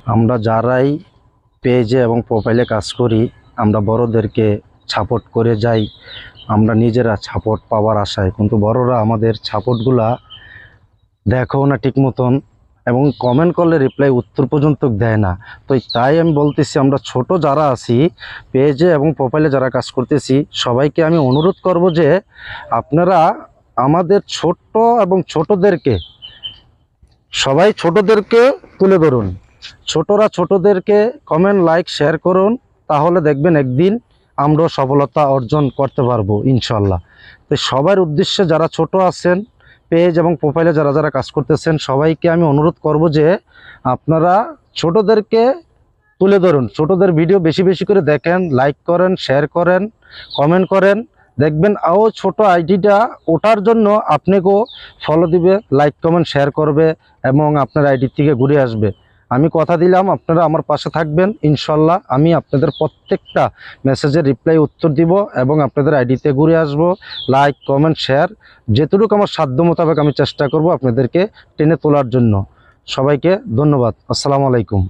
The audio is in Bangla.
আমরা যারাই পেজে এবং প্রোফাইলে কাজ করি, আমরা বড়দেরকে সাপোর্ট করে যাই, আমরা নিজেরা সাপোর্ট পাওয়ার আশায়, কিন্তু বড়রা আমাদের সাপোর্টগুলা দেখেও না ঠিক মতন, এবং কমেন্ট করলে রিপ্লাই উত্তর পর্যন্ত দেয় না। তো তাই আমি বলতেছি, আমরা ছোট যারা আছি, পেজে এবং প্রোফাইলে যারা কাজ করতেছি, সবাইকে আমি অনুরোধ করব যে আপনারা আমাদের ছোট্ট এবং ছোটদেরকে, সবাই ছোটদেরকে তুলে ধরুন। ছোটরা ছোটদেরকে কমেন্ট, লাইক, শেয়ার করুন, তাহলে দেখবেন একদিন আমরাও সফলতা অর্জন করতে পারবো ইনশাল্লাহ। তো সবার উদ্দেশ্যে যারা ছোট আছেন, পেজ এবং প্রোফাইলে যারা যারা কাজ করতেছেন, সবাইকে আমি অনুরোধ করব যে আপনারা ছোটদেরকে তুলে ধরুন, ছোটদের ভিডিও বেশি বেশি করে দেখেন, লাইক করেন, শেয়ার করেন, কমেন্ট করেন। দেখবেন আও ছোট আইডিটা ওঠার জন্য আপনাকেও ফলো দিবে, লাইক কমেন্ট শেয়ার করবে এবং আপনার আইডি থেকে ঘুরে আসবে। আমি কথা দিলাম আপনারা আমার পাশে থাকবেন ইনশাল্লাহ। আমি আপনাদের প্রত্যেকটা মেসেজের রিপ্লাই উত্তর দিব এবং আপনাদের আইডিতে ঘুরে আসব। লাইক কমেন্ট শেয়ার যেটুকু আমার সাধ্য মোতাবেক আমি চেষ্টা করব আপনাদেরকে টেনে তোলার জন্য। সবাইকে ধন্যবাদ। আসসালামু আলাইকুম।